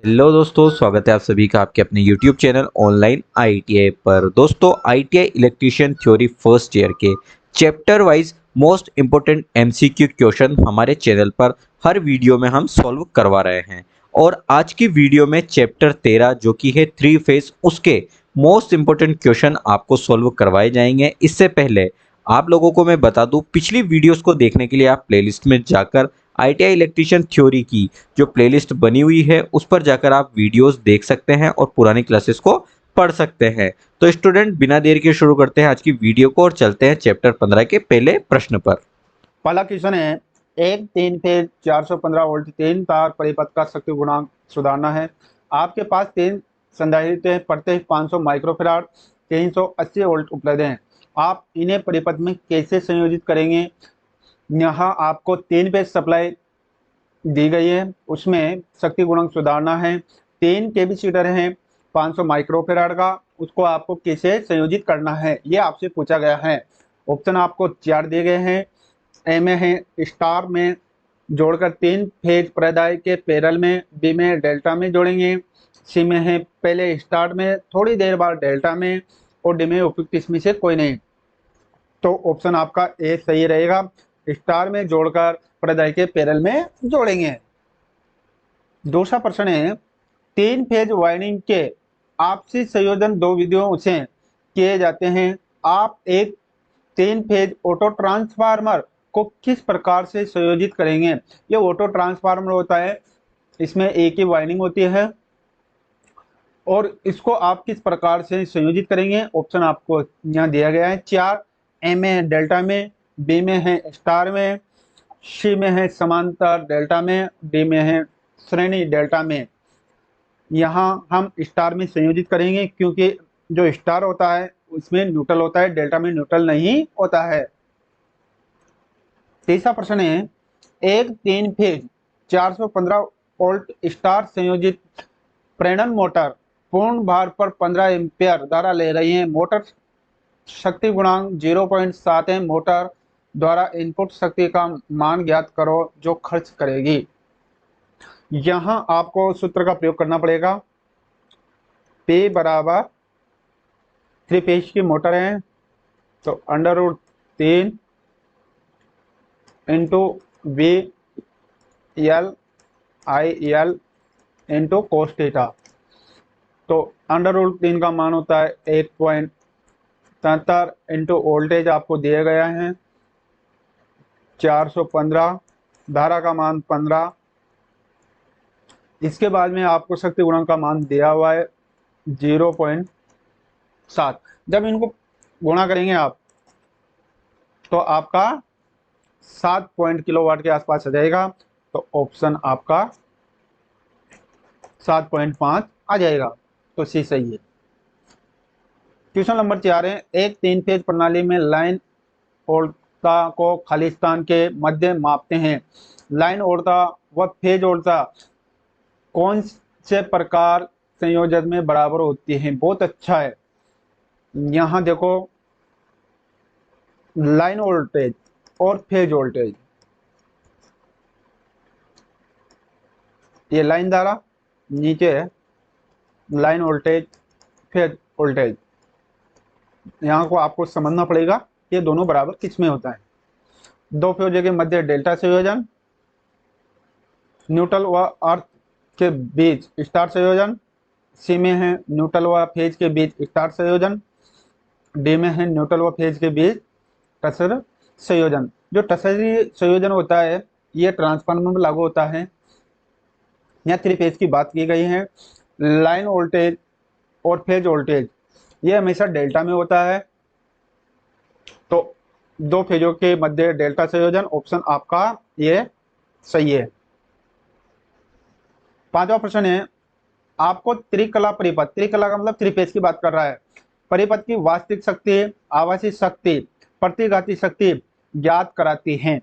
Hello दोस्तों, स्वागत है आप सभी का आपके अपने YouTube चैनल ऑनलाइन आईटीआई पर। दोस्तों, ITI electrician theory first year के chapter wise most important MCQ question हमारे चैनल पर हर वीडियो में हम सॉल्व करवा रहे हैं। और आज की वीडियो में चैप्टर 13 जो कि है थ्री फेज, उसके मोस्ट इम्पोर्टेंट क्वेश्चन आपको सॉल्व करवाए जाएंगे। इससे पहले आप लोगों को मैं बता दूं, पिछली वीडियोस को देखने के लिए आप प्लेलिस्ट में जाकर आईटीआई इलेक्ट्रीशियन थ्योरी की जो प्लेलिस्ट बनी हुई है उस पर जाकर आप वीडियोस देख सकते हैं और पुरानी क्लासेस को पढ़ सकते हैं। तो स्टूडेंट, बिना देर के शुरू करते हैं आज की वीडियो को और चलते हैं चैप्टर 15 के पहले प्रश्न पर। पहला क्वेश्चन है, एक 3 फेज 415 वोल्ट 3 तार परिपथ का शक्ति गुणांक सुधारना है। आपके पास 3 संधारित्र हैं, प्रत्येक 500 माइक्रोफैराड 380 वोल्ट उपलब्ध हैं। आप इन्हें परिपथ में कैसे संयोजित करेंगे? यहाँ आपको 3 फेज सप्लाई दी गई है, उसमें शक्ति गुणांक सुधारना है। 3 कैपेसिटर है 500 माइक्रोफैराड का, उसको आपको कैसे संयोजित करना है ये आपसे पूछा गया है। ऑप्शन आपको 4 दिए गए हैं। ए में है स्टार में जोड़कर 3 फेज प्रदाय के पैरेलल में, बी में डेल्टा में जोड़ेंगे, सी में है पहले स्टार में थोड़ी देर बाद डेल्टा में, और डी में उपयुक्त इसमें से कोई नहीं। तो ऑप्शन आपका ए सही रहेगा, स्टार में जोड़कर प्रदाय के पैरेलल में जोड़ेंगे। दूसरा प्रश्न है, 3 फेज वायरिंग के आपसी संयोजन 2 विधियों से किए जाते हैं। आप एक 3 फेज ऑटो ट्रांसफार्मर को किस प्रकार से संयोजित करेंगे? ये ऑटो ट्रांसफार्मर होता है, इसमें एक ही वाइंडिंग होती है, और इसको आप किस प्रकार से संयोजित करेंगे? ऑप्शन आपको यहाँ दिया गया है 4। ए में है डेल्टा में, बी में है स्टार में, सी में है समांतर डेल्टा में, डी में है श्रेणी डेल्टा में। यहाँ हम स्टार में संयोजित करेंगे क्योंकि जो स्टार होता है उसमें न्यूट्रल होता है, डेल्टा में न्यूट्रल नहीं होता है। तीसरा प्रश्न है, एक 3 फेज 415 वोल्ट स्टार संयोजित प्रेरण मोटर पूर्ण भार पर 15 एम्पियर धारा ले रही है। मोटर शक्ति गुणांक 0.7 है। मोटर द्वारा इनपुट शक्ति का मान ज्ञात करो जो खर्च करेगी। यहाँ आपको सूत्र का प्रयोग करना पड़ेगा। P बराबर 3 फेज की मोटर है तो √3 into V L I L into cos theta. तो √3 का मान होता है 1.73 इंटू वोल्टेज आपको दिया गया है 415, धारा का मान 15। इसके बाद में आपको शक्ति गुणांक का मान दिया हुआ है 0.7। जब इनको गुणा करेंगे आप तो आपका 7 पॉइंट किलोवाट के आसपास आ जाएगा। तो ऑप्शन आपका 7.5 आ जाएगा, तो सी सही है। क्वेश्चन नंबर 4 है, एक 3 फेज प्रणाली में लाइन ओरता को खालिस्तान के मध्य मापते हैं। लाइन ओरता व फेज ओरता कौन से प्रकार संयोजन में बराबर होती है? बहुत अच्छा है। यहाँ देखो, लाइन वोल्टेज और फेज वोल्टेज, ये लाइन धारा, नीचे है लाइन वोल्टेज फेज वोल्टेज। यहाँ को आपको समझना पड़ेगा ये दोनों बराबर किस में होता है। 2 फेजों के मध्य डेल्टा संयोजन, न्यूट्रल व अर्थ के बीच स्टार संयोजन, सी में है न्यूट्रल व फेज के बीच स्टार संयोजन, डी में है न्यूट्रल व फेज के बीच टसर संयोजन। जो टसरी संयोजन होता है ये ट्रांसफार्मर में लागू होता है। यहाँ 3 फेज की बात की गई है। लाइन वोल्टेज और फेज वोल्टेज ये हमेशा डेल्टा में होता है, तो 2 फेजों के मध्य डेल्टा संयोजन, ऑप्शन आपका ये सही है। पांचवा प्रश्न है, आपको त्रिकला परिपथ, त्रिकला का मतलब 3 फेज की बात कर रहा है, परिपथ की वास्तविक शक्ति, आवासीय शक्ति, प्रतिघाती शक्ति ज्ञात कराती हैं।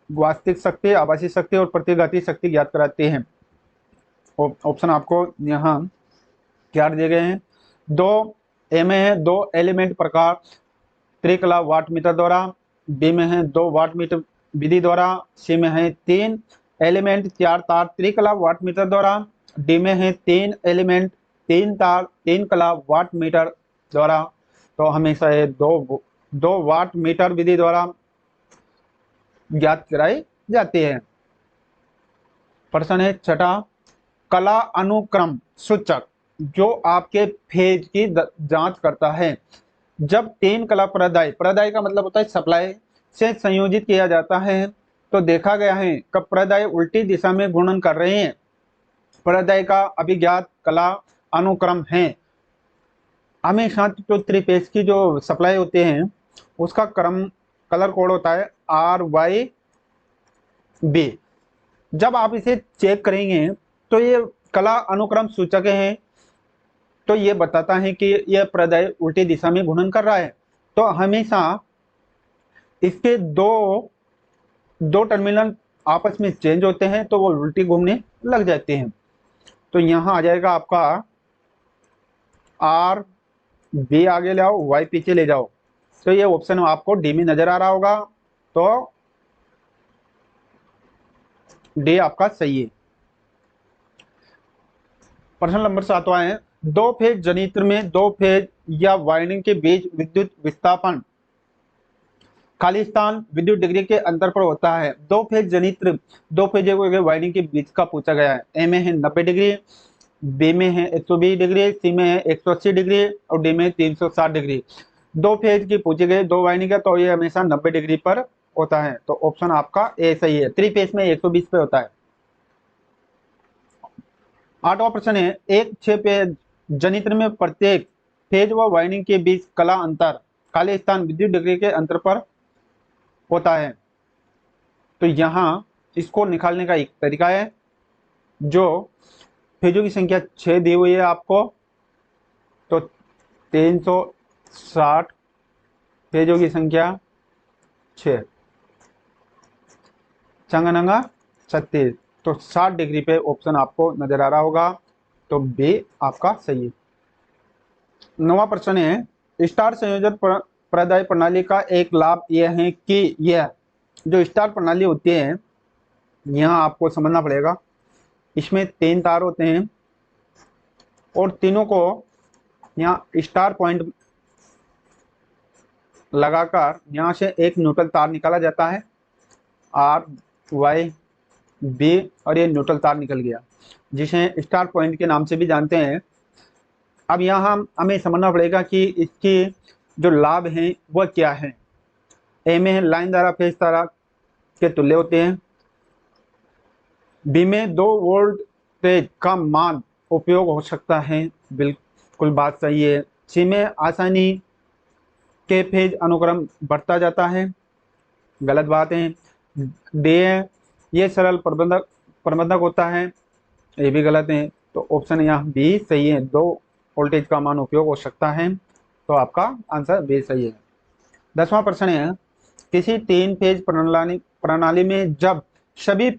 वास्तविक शक्ति, आवासीय शक्ति और प्रतिघाती शक्ति ज्ञात कराती हैं। ऑप्शन आपको यहाँ क्या दिए गए हैं। 2 ए में है 2 एलिमेंट प्रकार त्रिकला वाट मीटर द्वारा, बी में है 2 वाट मीटर विधि द्वारा, सी में है 3 एलिमेंट 4 तार त्रिकला वाट मीटर द्वारा, डी में है 3 एलिमेंट, 3 तार, 3 कला वाट मीटर द्वारा, तो हमेशा ये दो वाट मीटर विधि द्वारा ज्ञात कराई जाती है। प्रश्न है छठा, कला अनुक्रम सूचक जो आपके फेज की जांच करता है। जब 3 कला प्रदाय का मतलब होता है सप्लाई से संयोजित किया जाता है, तो देखा गया है कब प्रदाय उल्टी दिशा में घूर्णन कर रहे हैं। प्रदाय का अभिज्ञात कला अनुक्रम है। हमेशा जो त्रिपेज की जो सप्लाई होते हैं उसका क्रम कलर कोड होता है RYB। जब आप इसे चेक करेंगे तो ये कला अनुक्रम सूचक है, तो ये बताता है कि यह प्रदाय उल्टी दिशा में घूर्णन कर रहा है। तो हमेशा इसके दो टर्मिनल आपस में चेंज होते हैं तो वो उल्टी घूमने लग जाते हैं। तो यहाँ आ जाएगा आपका आर बी आगे ले आओ, वाई पीछे ले जाओ। तो ये ऑप्शन आपको डी में नजर आ रहा होगा, तो डी आपका सही है। प्रश्न नंबर 7वां है, दो फेज जनित्र में दो फेज या वाइंडिंग के बीच विद्युत विस्थापन खाली स्थान विद्युत डिग्री के अंतर पर होता है। दो फेज जनित्र दो फेज वाइंडिंग के बीच का पूछा गया है। ए में है 90 डिग्री, बी में है 120 डिग्री, सी में है 180 डिग्री और डी में 360 डिग्री। दो फेज की पूछी गई दो वाइंडिंग का, तो ये हमेशा 90 डिग्री पर होता है, तो ऑप्शन आपका ए सही है। 3 फेज में 120 पे होता है। 8वां प्रश्न है, एक 6 फेज जनित्र में प्रत्येक फेज व वाइंडिंग के बीच कला अंतर खाली स्थान विद्युत डिग्री के अंतर पर होता है। तो यहाँ इसको निकालने का एक तरीका है, जो फेजों की संख्या 6 दी हुई है आपको, तो 360 फेजों की संख्या 6 चंगनंगा 36, तो 60 डिग्री पे ऑप्शन आपको नजर आ रहा होगा, तो बी आपका सही है। 9वां प्रश्न है, स्टार संयोजन प्रदाय प्रणाली का एक लाभ यह है कि यह जो स्टार प्रणाली होती है, यहाँ आपको समझना पड़ेगा, इसमें 3 तार होते हैं और तीनों को यहाँ स्टार पॉइंट लगाकर यहाँ से एक न्यूट्रल तार निकाला जाता है RYB, और ये न्यूट्रल तार निकल गया, जिसे स्टार पॉइंट के नाम से भी जानते हैं। अब यहाँ हमें समझना पड़ेगा कि इसकी जो लाभ हैं वह क्या है। ए में लाइन धारा फेज धारा के तुल्य होते हैं। बी में 2 वोल्टेज का मान उपयोग हो सकता है, बिल्कुल बात सही है। सी में आसानी के फेज अनुक्रम बढ़ता जाता है, गलत बात है। डी है ये सरल प्रबंधक होता है, ये भी गलत है। तो ऑप्शन यहाँ बी सही है, 2 वोल्टेज का मान उपयोग हो सकता है, तो आपका आंसर बी सही है। 10वां प्रश्न है, किसी 3 फेज प्रणाली में जब सभी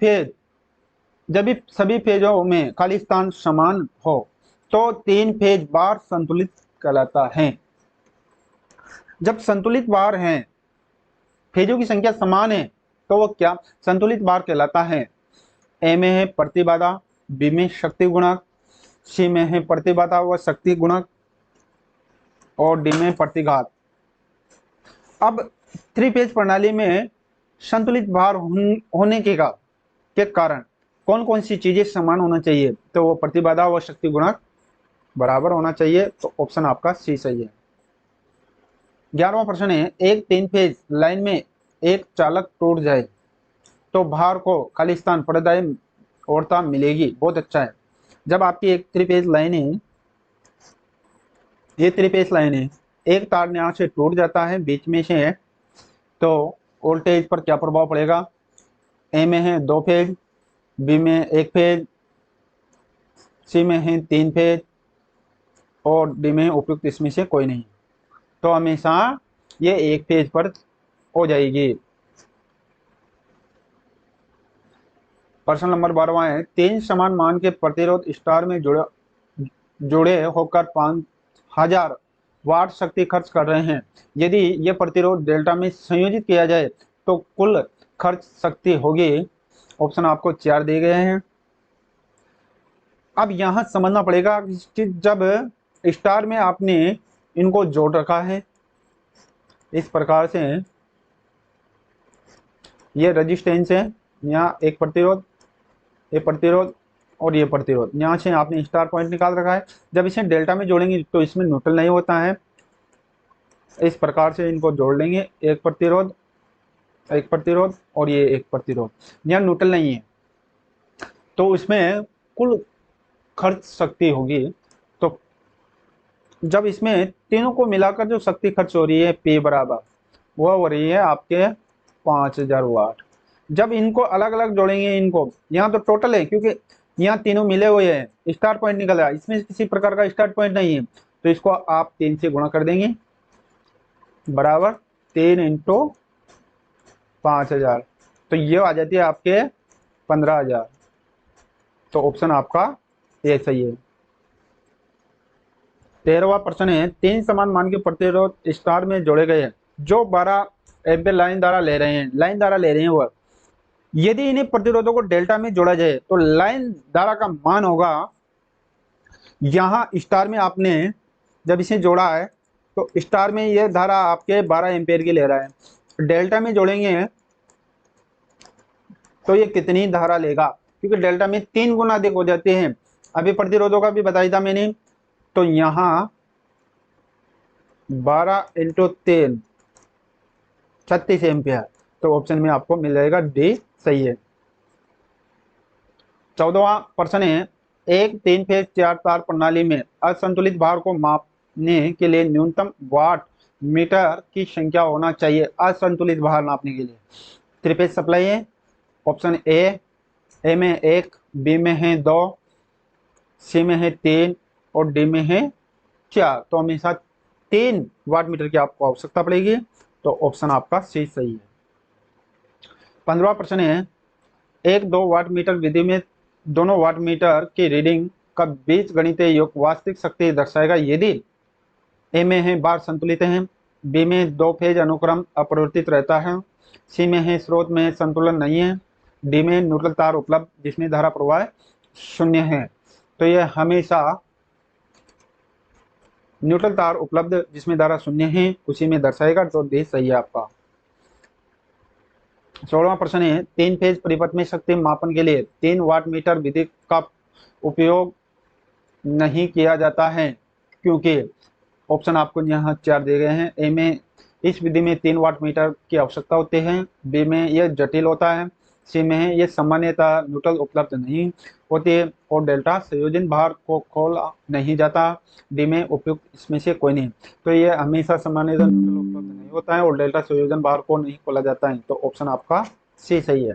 फेजों में खाली स्थान समान हो तो 3 फेज बार संतुलित कहलाता है। जब संतुलित बार हैं, फेजों की संख्या समान है, तो वो क्या संतुलित बार कहलाता है। ए में है प्रतिबाधा, बी में शक्ति गुणक, सी में है प्रतिबाधा व शक्ति गुणक और डी में प्रतिघात। अब 3 फेज प्रणाली में संतुलित भार होने के कारण कौन कौन सी चीजें समान होना चाहिए, तो वो प्रतिबाधा व शक्ति गुणक बराबर होना चाहिए, तो ऑप्शन आपका सी सही है। 11वां प्रश्न है, एक 3 फेज लाइन में एक चालक टूट जाए तो भार को खाली स्थान प्रदायता मिलेगी। बहुत अच्छा है। जब आपकी एक 3 फेज लाइन है, ये 3 फेज लाइन है, एक तार यहाँ से टूट जाता है बीच में से है, तो वोल्टेज पर क्या प्रभाव पड़ेगा। ए में है 2 फेज, बी में 1 फेज, सी में है 3 फेज और डी में उपयुक्त इसमें से कोई नहीं, तो हमेशा ये 1 फेज पर हो जाएगी। प्रश्न नंबर 12वां है, 3 समान मान के प्रतिरोध स्टार में जुड़े होकर 5000 वाट शक्ति खर्च कर रहे हैं। यदि यह प्रतिरोध डेल्टा में संयोजित किया जाए तो कुल खर्च शक्ति होगी। ऑप्शन आपको 4 दिए गए हैं। अब यहाँ समझना पड़ेगा कि जब स्टार में आपने इनको जोड़ रखा है इस प्रकार से, ये रजिस्टेंस है, यहाँ एक प्रतिरोध, ये प्रतिरोध और ये प्रतिरोध, यहाँ से आपने स्टार पॉइंट निकाल रखा है। जब इसे डेल्टा में जोड़ेंगे तो इसमें न्यूट्रल नहीं होता है, इस प्रकार से इनको जोड़ लेंगे, एक प्रतिरोध, एक प्रतिरोध और ये एक प्रतिरोध, यहाँ न्यूट्रल नहीं है तो इसमें कुल खर्च शक्ति होगी। तो जब इसमें तीनों को मिलाकर जो शक्ति खर्च हो रही है P बराबर, वह हो रही है आपके 5000 वाट। जब इनको अलग अलग जोड़ेंगे, इनको यहाँ तो टोटल है क्योंकि यहाँ तीनों मिले हुए हैं, स्टार्ट पॉइंट निकल रहा है, इसमें किसी प्रकार का स्टार्ट पॉइंट नहीं है, तो इसको आप 3 से गुणा कर देंगे बराबर 3 इंटू 5000, तो ये आ जाती है आपके 15000। तो ऑप्शन आपका ये सही है। 13वां प्रश्न है, 3 समान मान के प्रतिरोध स्टार में जोड़े गए हैं जो 12 एम्पीयर लाइन द्वारा ले रहे हैं वह, यदि इन्हें प्रतिरोधों को डेल्टा में जोड़ा जाए तो लाइन धारा का मान होगा, यहाँ स्टार में आपने जब इसे जोड़ा है तो स्टार में यह धारा आपके 12 एम्पीयर की ले रहा है, डेल्टा में जोड़ेंगे तो ये कितनी धारा लेगा, क्योंकि डेल्टा में 3 गुना अधिक हो जाते हैं। अभी प्रतिरोधों का भी बताया था मैंने, तो यहाँ 12 इंटू 3 36 एम्पियर, तो ऑप्शन में आपको मिल जाएगा डी सही है। 14वां प्रश्न है, एक 3 फेज 4 तार प्रणाली में असंतुलित भार को मापने के लिए न्यूनतम वाट मीटर की संख्या होना चाहिए। असंतुलित भार नापने के लिए 3 फेज सप्लाई है, ऑप्शन ए में 1, बी में है 2, सी में है 3 और डी में है 4, तो हमेशा 3 वाट मीटर की आपको आवश्यकता पड़ेगी, तो ऑप्शन आपका सी सही है। 15वां प्रश्न है, एक 2 वाट मीटर विधि में दोनों वाट मीटर की रीडिंग का बीज गणितीय योग वास्तविक शक्ति दर्शाएगा यदि ए में है बार संतुलित है, बी में 2 फेज अनुक्रम अपरिवर्तित रहता है, सी में है स्रोत में संतुलन नहीं है, डी में न्यूट्रल तार उपलब्ध जिसमें धारा प्रवाह 0 है। तो यह हमेशा न्यूट्रल तार उपलब्ध जिसमें धारा 0 है उसी में दर्शाएगा, तो डी सही है आपका। 16वां प्रश्न है, 3 फेज परिपथ में शक्ति मापन के लिए 3 वाट मीटर विधि का उपयोग नहीं किया जाता है क्योंकि ऑप्शन आपको यहाँ 4 दिए गए हैं। ए में इस विधि में 3 वाट मीटर की आवश्यकता होती है, बी में यह जटिल होता है, सी में है यह सामान्यतः न्यूट्रल उपलब्ध नहीं होती है और डेल्टा संयोजन भार को खोला नहीं जाता, डी में उपयुक्त इसमें से कोई नहीं। तो यह हमेशा सामान्यतः न्यूट्रल उपलब्ध नहीं होता है और डेल्टा संयोजन भार को नहीं खोला जाता है, तो ऑप्शन आपका सी सही है।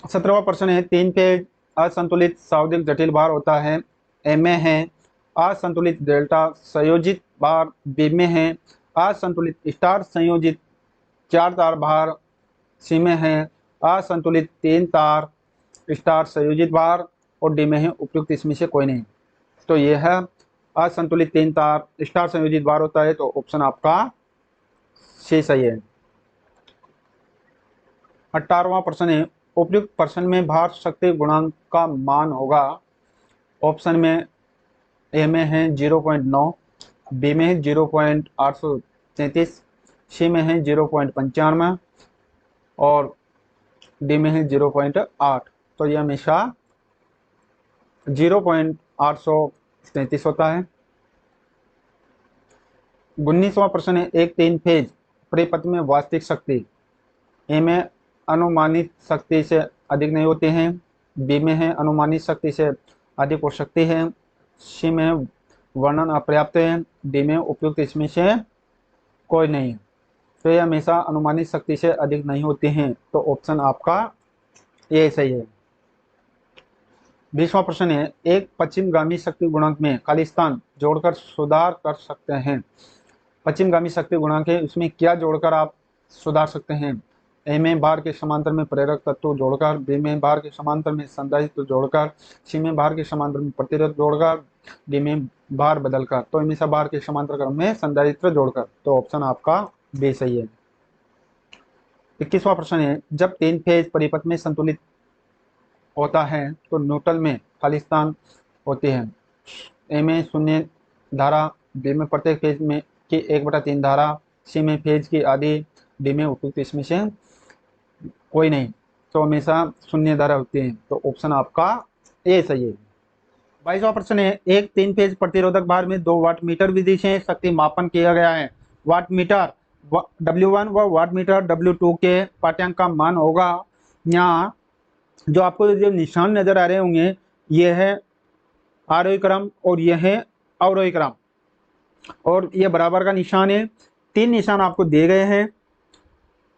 17वां प्रश्न है, 3 फेज असंतुलित सावधिक जटिल भार होता है, ए में है असंतुलित डेल्टा संयोजित भार, बी में है असंतुलित स्टार संयोजित 4 तार भार, सी में है असंतुलित 3 तार स्टार संयोजित भार और डी में है उपयुक्त इसमें से कोई नहीं। तो यह है असंतुलित 3 तार स्टार संयोजित भार होता है, तो ऑप्शन आपका सी सही है। 18वां प्रश्न है, उपयुक्त प्रश्न में भार शक्ति गुणांक का मान होगा, ऑप्शन में ए में है 0.9, बी में है 0.833, सी में है 0.95 और डी में है 0.8, तो यह हमेशा 0.833 होता है। 19वां प्रश्न है, एक 3 फेज परिपथ में वास्तविक शक्ति ए में अनुमानित शक्ति से अधिक नहीं होते हैं, बी में है अनुमानित शक्ति से अधिक हो सकती है, सी में वर्णन अपर्याप्त है, डी में उपयुक्त इसमें से कोई नहीं। तो ये हमेशा अनुमानित शक्ति से अधिक नहीं होते हैं, तो ऑप्शन आपका ये सही है। 20वां प्रश्न है, एक पश्चिमगामी शक्ति गुणांक में खाली स्थान जोड़कर सुधार कर सकते हैं। पश्चिमगामी शक्ति गुणांक है, उसमें क्या जोड़कर आप सुधार सकते हैं? ए में भार के समांतर में प्रेरक तत्व जोड़कर, बी में भार के समांतर में संधारित्र जोड़कर, सी में भार के समांतर में प्रतिरोध जोड़कर, डी में भार बदलकर। तो हमेशा भार के समांतर क्रम में संधारित्र जोड़कर, तो ऑप्शन आपका बी सही है। 21वां प्रश्न है, जब 3 फेज परिपथ में संतुलित होता है तो न्यूट्रल में खालिस्तान होती है। ए में शून्य धारा, बी में प्रत्येक फेज में की 1/3 धारा, सी में फेज की आधी, डी में उपयुक्त इसमें से कोई नहीं, तो हमेशा शून्य धारा होती है, तो ऑप्शन आपका ए सही है। 22वां प्रश्न है, एक 3 फेज प्रतिरोधक भार में 2 वाट मीटर विधि से शक्ति मापन किया गया है। वाट मीटर W1 व वाट मीटर W2 के पाठ्यांक का मान होगा। यहाँ जो आपको जो निशान नजर आ रहे होंगे, ये है आरोही क्रम और यह है अवरोही क्रम, और ये बराबर का निशान है। 3 निशान आपको दिए गए हैं।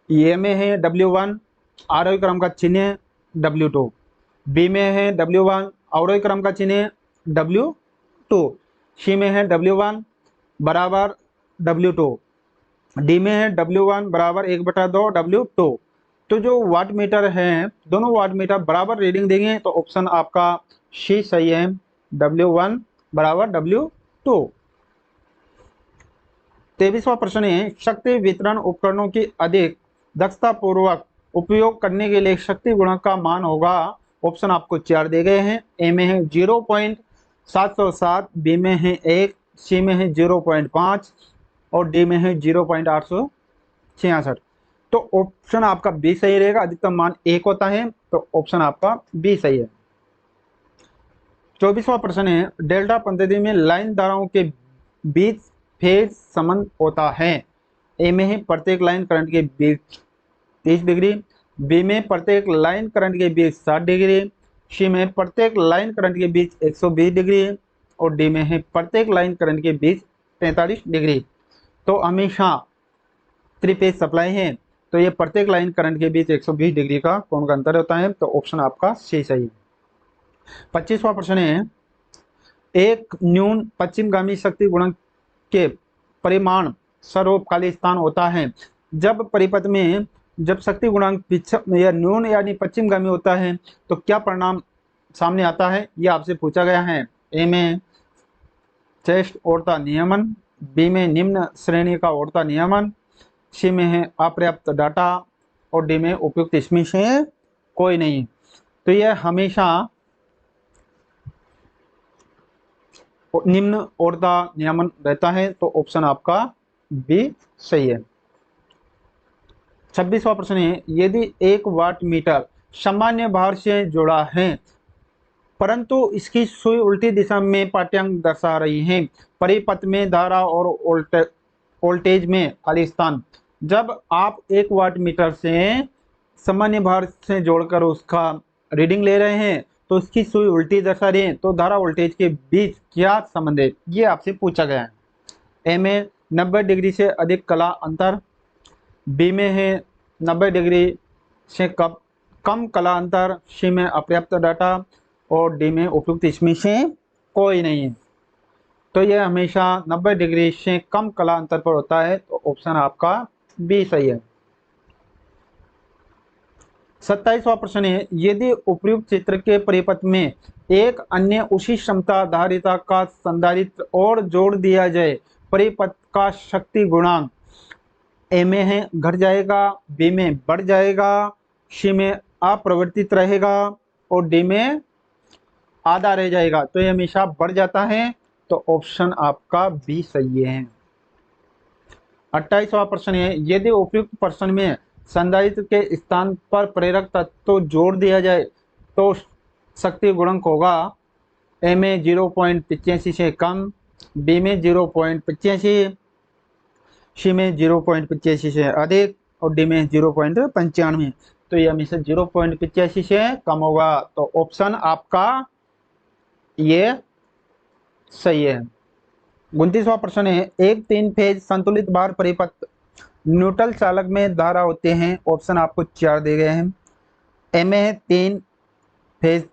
ए में है W1 आरोही क्रम का चिन्ह W2, बी में है W1 अवरोही क्रम का चिन्ह W2, सी में है W1 बराबर W2, डी में है W1 बराबर 1/2 W2। तो जो वाट मीटर है, दोनों वाट मीटर बराबर रीडिंग देंगे, तो ऑप्शन आपका सी सही है, W1 बराबर W2। 23वां प्रश्न है, शक्ति वितरण उपकरणों की अधिक दक्षता पूर्वक उपयोग करने के लिए शक्ति गुणक का मान होगा। ऑप्शन आपको 4 दिए गए हैं। ए में है 0.707, बी में है 1, सी में है 0.5 और डी में है 0.866। तो ऑप्शन आपका बी सही रहेगा, अधिकतम मान 1 होता है, तो ऑप्शन आपका बी सही है। 24वां प्रश्न है, डेल्टा पद्धति में लाइन धाराओं के बीच फेज संबंध होता है। ए में है प्रत्येक लाइन करंट के बीच 30 डिग्री, बी में प्रत्येक लाइन करंट के बीच 60 डिग्री, सी में प्रत्येक लाइन करंट के बीच 120 डिग्री और डी में है प्रत्येक लाइन करंट के बीच 43 डिग्री। तो हमेशा 3 फेज सप्लाई है, तो ये प्रत्येक लाइन करंट के बीच 120 डिग्री का कोण का अंतर होता है, तो ऑप्शन आपका सी सही है। 25वां प्रश्न है, एक न्यून पश्चिमगामी शक्ति गुणक के परिमाण स्वरूप खालिस्तान होता है। जब परिपथ में जब शक्ति गुणांक या न्यून यानी पश्चिमगामी होता है, तो क्या परिणाम सामने आता है, यह आपसे पूछा गया है। ए में श्रेष्ठ औरता नियमन, बी में निम्न श्रेणी का औरता नियमन, सी में है अपर्याप्त डाटा और डी में उपयुक्त इसमें से कोई नहीं। तो यह हमेशा निम्न औरता नियमन रहता है, तो ऑप्शन आपका बी सही है। 26वां प्रश्न है, यदि एक वाट मीटर सामान्य भार से जुड़ा है परंतु इसकी सुई उल्टी दिशा में पाठ्यांक दर्शा रही है, परिपथ में धारा और वोल्टेज में खालिस्तान। जब आप एक वाट मीटर से सामान्य भार से जोड़कर उसका रीडिंग ले रहे हैं, तो उसकी सुई उल्टी दर्शा रही है, तो धारा वोल्टेज के बीच क्या संबंध है, ये आपसे पूछा गया है। ए में 90 डिग्री से अधिक कला अंतर, बी में है 90 डिग्री से कम कला अंतर, सी में अपर्याप्त डाटा और डी में उपयुक्त इसमें से कोई नहीं है। तो यह हमेशा 90 डिग्री से कम कला अंतर पर होता है, तो ऑप्शन आपका बी सही है। 27वां प्रश्न है, यदि उपर्युक्त चित्र के परिपथ में एक अन्य उसी क्षमता धारिता का संधारित्र और जोड़ दिया जाए, परिपथ का शक्ति गुणांक ए में है घट जाएगा, बी में बढ़ जाएगा, सी में अपरिवर्तित रहेगा और डी में आधा रह जाएगा। तो ये हमेशा बढ़ जाता है, तो ऑप्शन आपका बी सही है। 28वां प्रश्न है, यदि उपयुक्त प्रश्न में संधारित्र के स्थान पर प्रेरक तत्व जोड़ दिया जाए तो शक्ति गुणक होगा। ए में 0.85 से कम, बी में 0.85, सी में 0.85 से अधिक और डी में 0.95। तो ये हमेशा 0.85 से कम होगा, तो ऑप्शन आपका ये सही है। 29वां प्रश्न है, एक 3 फेज संतुलित भार परिपथ न्यूट्रल चालक में धारा होते हैं। ऑप्शन आपको 4 दिए गए हैं। ए में है 3 फेज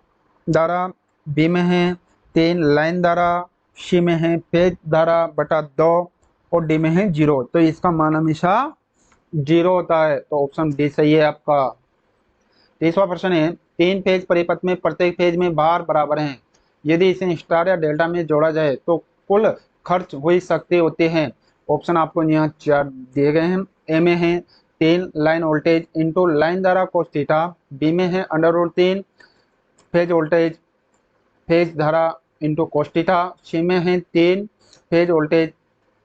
धारा, बी में है 3 लाइन धारा, सी में है फेज धारा बटा 2 और डी में है 0। तो इसका मान हमेशा 0 होता है, तो ऑप्शन डी सही है आपका। 30वां प्रश्न है, 3 फेज परिपथ में प्रत्येक फेज में भार बराबर हैं। यदि इसे स्टार या डेल्टा में जोड़ा जाए तो कुल खर्च हुई शक्ति होती है। ऑप्शन आपको यहाँ 4 दिए गए हैं। ए में है 3 लाइन वोल्टेज इंटू लाइन धारा कोस थीटा, बी में है √3 फेज वोल्टेज फेज धारा इंटू कोस थीटा। सी में है 3 फेज वोल्टेज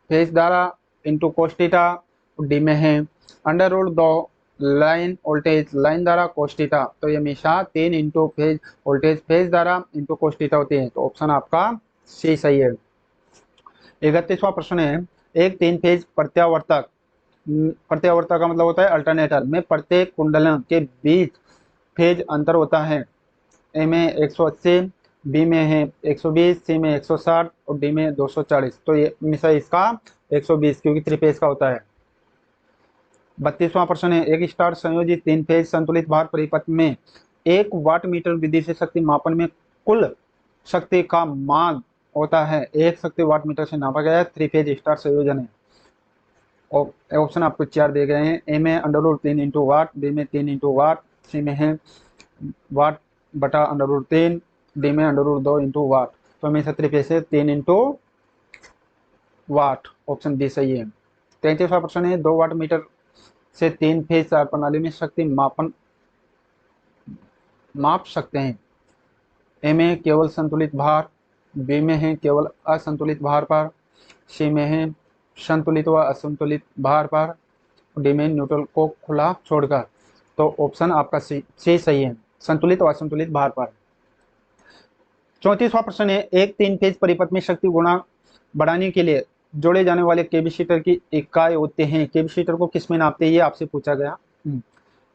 फेज धारा इंटू कोस थीटा। डी में है √2 लाइन वोल्टेज लाइन धारा कोस थीटा। तो ये हमेशा 3 इंटू फेज वोल्टेज फेज धारा इंटू कोस थीटा होती है। तो ऑप्शन आपका सी सही है। 31वां प्रश्न है, एक 3 फेज प्रत्यावर्तक का मतलब होता है अल्टरनेटर में प्रत्येक कुंडलन के बीच फेज अंतर होता है। ए में 180, बी में है 120, सी में 160 और डी में 240। तो ये हमेशा इसका 120 क्योंकि 3 फेज का होता है। 32वां प्रश्न है, एक स्टार संयोजित 3 फेज संतुलित भार परिपथ में 1 वाट मीटर विधि से शक्ति मापन में कुल शक्ति का मान होता है। 1 शक्ति वाट मीटर से नापा गया है। 3 फेज स्टार संयोजन है। ऑप्शन आपको 4 दिए गए हैं। ए में √3 इंटू वाट, बी में 3 इंटू वाट, सी में है वाट बटा √3, डी में √2 इंटू वाट। तो हमेशा 3 फेज से 3 इंटू वाट। ऑप्शन बी सही है। 33वां प्रश्न है, 2 वाट मीटर से 3 फेज तार प्रणाली में शक्ति माप सकते हैं। ए में केवल संतुलित भार, बी में है केवल असंतुलित भार पर, सी में है संतुलित व असंतुलित भार पर, डी में न्यूट्रल को खुला छोड़कर। तो ऑप्शन आपका सी सही है, संतुलित व असंतुलित भार पर। 34वां प्रश्न है, एक 3 फेज परिपथ में शक्ति गुणांक बढ़ाने के लिए जोड़े जाने वाले कैपेसिटर की इकाई होते हैं। कैपेसिटर को किस में नापते हैं ये आपसे पूछा गया।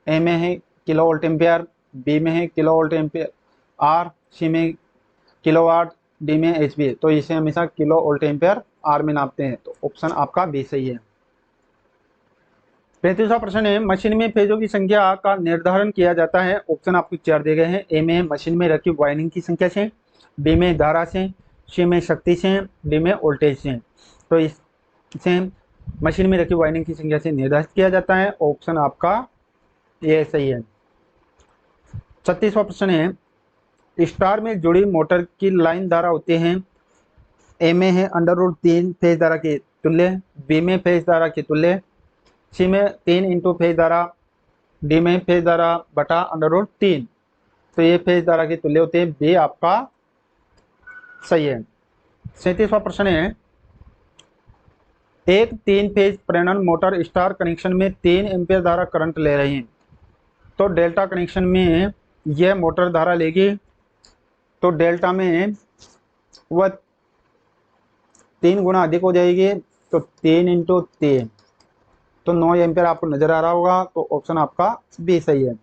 ए में है किलो वोल्ट एम्पियर, बी में है किलो वोल्ट एम्पियर आर, सी में किलोवाट, डी में एचपी। तो इसे हमेशा किलो वोल्ट एम्पियर आर में नापते हैं। तो ऑप्शन आपका बी सही है। 35वां प्रश्न है, मशीन में फेजों की संख्या का निर्धारण किया जाता है। ऑप्शन आपको 4 दिए गए हैं। ए में मशीन में रखी वाइंडिंग की संख्या से, बी में धारा से, सी में शक्ति से, डी में वोल्टेज से। तो इसे मशीन में रखी वाइंडिंग की संख्या से निर्धारित किया जाता है। ऑप्शन आपका ये सही है। 36वां प्रश्न है, स्टार में जुड़ी मोटर की लाइन धारा होते हैं। ए में है √3 फेज धारा के तुल्य, बी में फेज धारा के तुल्य, सी में 3 इंटू फेज धारा, डी में फेज धारा बटा √3। तो ये फेज धारा के तुल्य होते हैं। बी आपका सही है। 37वां प्रश्न है, एक 3 फेज प्रेरण मोटर स्टार कनेक्शन में 3 एम्पीयर धारा करंट ले रही है। तो डेल्टा कनेक्शन में यह मोटर धारा लेगी। तो डेल्टा में वह 3 गुना अधिक हो जाएगी। तो 3 इंटू 3 तो 9 एम्पीयर आपको नजर आ रहा होगा। तो ऑप्शन आपका बी सही है।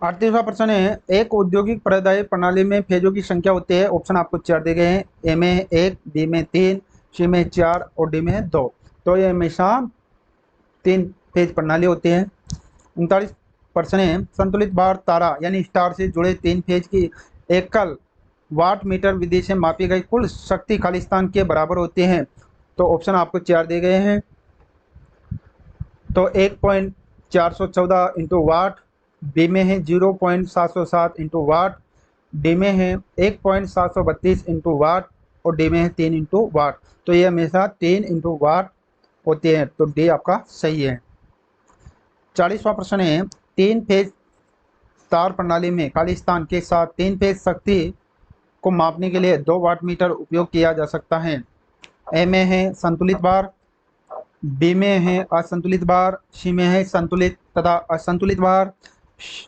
38वां प्रश्न है, एक औद्योगिक प्रदाय प्रणाली में फेजों की संख्या होती है। ऑप्शन आपको 4 दिए गए हैं। ए में 1, बी में 3, सी में 4 और डी में 2। तो ये हमेशा 3 फेज प्रणाली होती है। 39 प्रश्न है, संतुलित भार तारा यानी स्टार से जुड़े 3 फेज की एकल वाट मीटर विधि से मापी गई कुल शक्ति खालिस्तान के बराबर होती है। तो ऑप्शन आपको 4 दिए गए हैं। तो 1.414 इंटू वाट, बी में है 0.707 इंटू वाट, डी में है 1.732 इंटू वाट और डी में है 3 इंटू वाट। तो ये हमेशा 3 इंटू वाट होते हैं। तो डी आपका सही है। 40वां प्रश्न है, 3 फेज तार प्रणाली में खालिस्तान के साथ 3 फेज शक्ति को मापने के लिए 2 वाट मीटर उपयोग किया जा सकता है। ए में है संतुलित भार, बी में है असंतुलित भार, सी में है संतुलित तथा असंतुलित भार,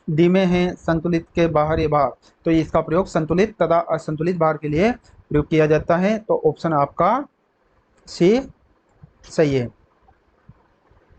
डी में है संतुलित के बाहरी भार। तो इसका प्रयोग संतुलित तथा असंतुलित भार के लिए प्रयोग किया जाता है। तो ऑप्शन आपका सी सही है।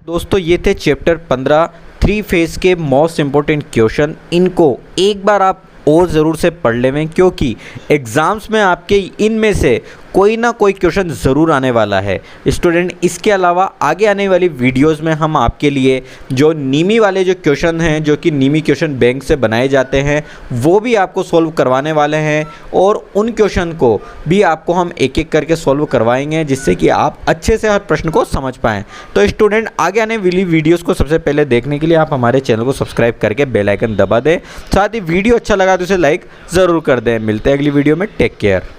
दोस्तों ये थे चैप्टर 15 3 फेज के मोस्ट इम्पोर्टेंट क्वेश्चन। इनको एक बार आप और ज़रूर से पढ़ लेवें क्योंकि एग्ज़ाम्स में आपके इनमें से कोई ना कोई क्वेश्चन ज़रूर आने वाला है स्टूडेंट। इसके अलावा आगे आने वाली वीडियोस में हम आपके लिए जो नीमी वाले जो क्वेश्चन हैं जो कि नीमी क्वेश्चन बैंक से बनाए जाते हैं वो भी आपको सॉल्व करवाने वाले हैं और उन क्वेश्चन को भी आपको हम एक एक करके सॉल्व करवाएंगे जिससे कि आप अच्छे से हर प्रश्न को समझ पाएँ। तो स्टूडेंट आगे आने वाली वीडियोज़ को सबसे पहले देखने के लिए आप हमारे चैनल को सब्सक्राइब करके बेल आइकन दबा दें। साथ ही वीडियो अच्छा लगा तो इसे लाइक ज़रूर कर दें। मिलते हैं अगली वीडियो में। Take care.